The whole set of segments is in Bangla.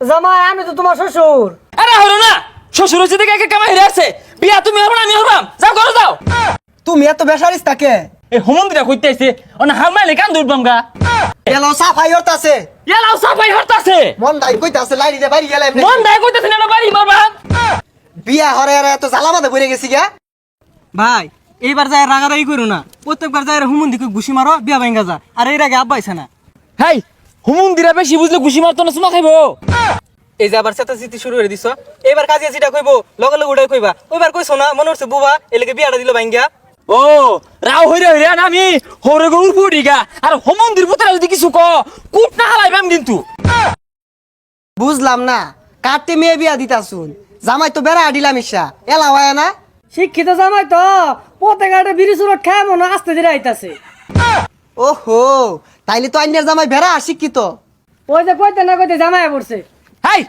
জামাই আমি তো তোমার শ্বশুর। আরে হলো না, শ্বশুর হচ্ছে দেখে একে কামাই হেরে আছে। বিয়া তুমি হবো না আমি হবাম, যাও ঘরে যাও। তুমি এত বেসারিস তাকে এই হোমন্দিরা কইতে আইছে অন হামাইলে কান দুরবাম গা। এলো সাফাই হতাছে এলাও সাফাই হরতাছে, মন দাই কইতাছে লাইরি দে বাড়ি গেলে মন দায় কইতেছে না বাড়ি মারবা। বিয়া হরে আর এত জ্বালামাতে পড়ে গেছি গা। ভাই এইবার যায় রাগারাগি করো না, প্রত্যেকবার যায় হুমুন দিকে ঘুষি মারো বিয়া ভাঙ্গা যা, আর এর আগে আব্বা আইছে না। হাই হোমন্দিরা বেশি বুঝলে ঘুষি মারতো না, চুমা খাইবো। এই যে আবার চেতা চিতি শুরু করে দিছ, এবার কাজে যেটা কইবো লগে লগে উড়াই কইবা, ওইবার কইছো না মনে হচ্ছে বুবা এলাকে বিয়াটা দিল ভাঙ্গা। ও রাও হইরে হইরে আমি হরে গরুর পুডিগা আর হোমন্দির পুতরা যদি কিছু ক কুট না হালাইবাম কিন্তু। বুঝলাম না কাটতে মেয়ে বিয়া দিতাছুন, জামাই তো বেড়া দিলাম ইসা এলা হয় না। শিক্ষিত জামাই তো প্রত্যেক একটা বিড়ি চুরট খায় মনে আস্তে ধীরে আইতাছে। ওহো তাইলে তো আইনের জামাই বেড়া শিক্ষিত। ওই যে কইতে না কইতে জামাই পড়ছে। হাই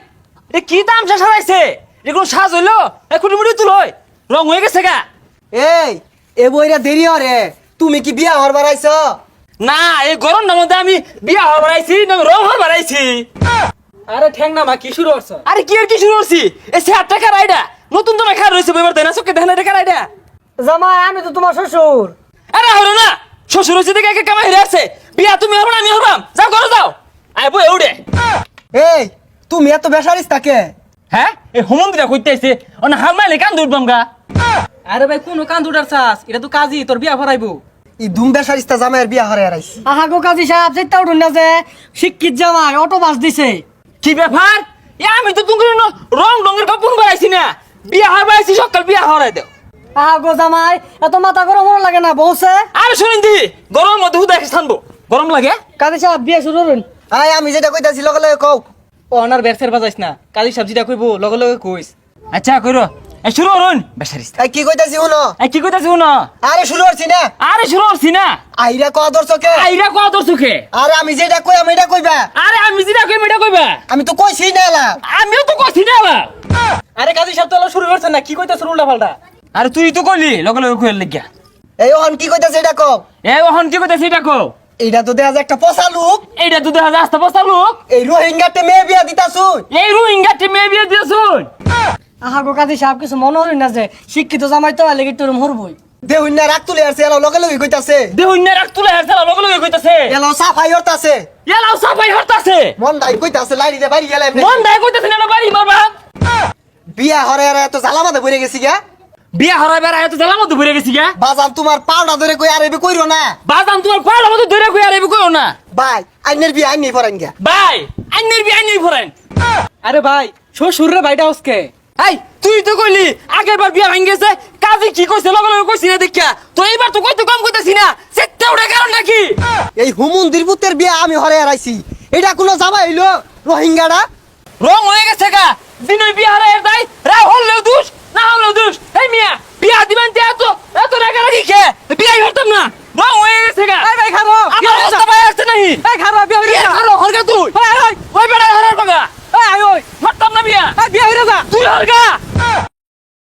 এ কি তামসা সাজাইছে, এগুলো সাজ হইলো এখুটি মুড়ি তুলই রং হয়ে গেছে গা। এই এ বইরা দেরি হরে, তুমি কি বিয়া হরবার আইছ? না এই গরমটার মধ্যে আমি বিয়া হওয়ার বাড়াইছি না রং হওয়ার বাড়াইছি। আরে ঠ্যাং না মা কি শুরু করছ? আরে কি আর কি শুরু করছি, এই সে টাকা রাইডা নতুন তো খার রয়েছে বইবার দেয় না চোখে দেখে টাকা রাইডা। জামাই আমি তো তোমার শ্বশুর। আরে হলো না, শ্বশুর হচ্ছে দেখে একে কামাই হেরে আছে। বিয়া তুমি হবো না আমি হবাম, যাও ঘরে যাও। আয় বই উড়ে। এই তুমি এত বেসারিস তাকে হ্যাঁ এই হোমন্দিরা কইতে আইছে অন হামাইলে কান দুরবাম গা। আরে ভাই কোন কান দুটার চাস, এটা তো কাজী তোর বিয়া ভরাইবো। ই দুম বেসারিস্তা জামাইয়ের বিয়া হরে আর আইছি। আহা গো কাজী সাহেব চিন্তা উঠুন না যে শিক্ষিত জামাই অটো বাস দিছে। কি ব্যাপার, এ আমি তো তুমি রং রঙের কাপড় বাড়াইছি না, বিয়া হওয়ার বাড়াইছি সকাল বিয়া হওয়ার দেও। আহা গো জামাই এত মাথা গরম মনে লাগে না বউছে। আরে শুনেন দি গরম মধ্যে হুদা থানবো, গরম লাগে। কাজী সাহেব বিয়ে শুরু করুন। আয় আমি যেটা কইতাছি লগে লগে কও। ও অনার ব্যবসার বাজাইস না, কাজী সবজিটা কইবো লগে লগে কইস। আচ্ছা কইরো এই শুরু করুন বেশারিস। এই কি কইতাছি শুনো। এই কি কইতাছ শুনো। আরে শুরু করছি না। আরে শুরু করছি না। আইরা ক দর্শকে। আইরা কত সুখে। আরে আমি যেটা কই আমি এটা কইবা। আরে আমি যেটা কই মেটা কইবা। আমি তো কইছি না এলা। আমিও তো কইছি না বা। আরে কাজী সব তো শুরু করছ না, কি কইতাছ উল্টা পাল্টা? আরে তুই তো কইলি লগে লগে কইল লাগিয়া। এই ওহন কি কইতাছে এটা কও। এই ওহন কি কইতাছ এটা কও। এইটা তো দেখা যায় একটা পচা লোক। এইটা তো দেখা যায় আস্তে বসা লোক। এই রোহিঙ্গাতে মেয়ে বিয়া দিতাছুন। এই রোহিঙ্গাতে মেয়ে বিয়ে দিয়েছুন। আহা গো কাজী সাহেব কিছু মনে হইন না যে শিক্ষিত জামাই তো আলে একটু মরবই। দেহুন না রাগ তুলে আসছে এলা লগে লগে কইতাছে। দেহুন না রাখ তুলে হারছালা লগে লগে কইতাছে। এলা সাফাই হতাছে এলাও সাফাই হরতাছে, মন দাই কইতাছে লাইরি দে বাড়ি গেলে মন দায় কইতাছে না বাড়ি মারবা। বিয়া হরে আর এত জ্বালামাতে পড়ে গেছি গা। বিয়া হরাই বেড়া এত জ্বালা মধ্যে ভরে গেছি গা। বাজান তোমার পাউডা ধরে কই আর এবি কইরো না। বাদাম তোমার পাড়া মধ্যে ধরে কই আর এবি কইও না। ভাই আইনের বিয়া আইনি পরাইন গা। ভাই আইনের বিয়া আইনেই ফরেন। আরে ভাই শ্বশুর রে ভাইটা হসকে। এই তুই তো কইলি আগের বার বিয়া ভাঙ গেছে, কাজে কি কইছে লগে লগে কইছি না দেখা। তো এইবার তো কইতে কম কইতাছি না, সেটা ওটা কারণ নাকি। এই হুমুন্দির পুতের বিয়া আমি হরে আর আইছি। এটা কোনো জামাই হইলো রোহিঙ্গাড়া। রং হয়ে গেছে গা, দিনই বিয়া হারাই তাই রা হলেও দোষ না হলেও দোষ। এই মিয়া বিয়া দিবেন তে এত এত রাগা রাগি খে বিয়াই হতাম না, রং হয়ে গেছে গা। এই ভাই খারো, আমার অবস্থা ভাই আসছে নাহি। এই খারো বিয়া হইরা যা। আরো হরগা তুই ওই ওই বেড়া হারার বাগা ওই হতাম না বিয়া। বিয়া হইরা যা। তুই হরগা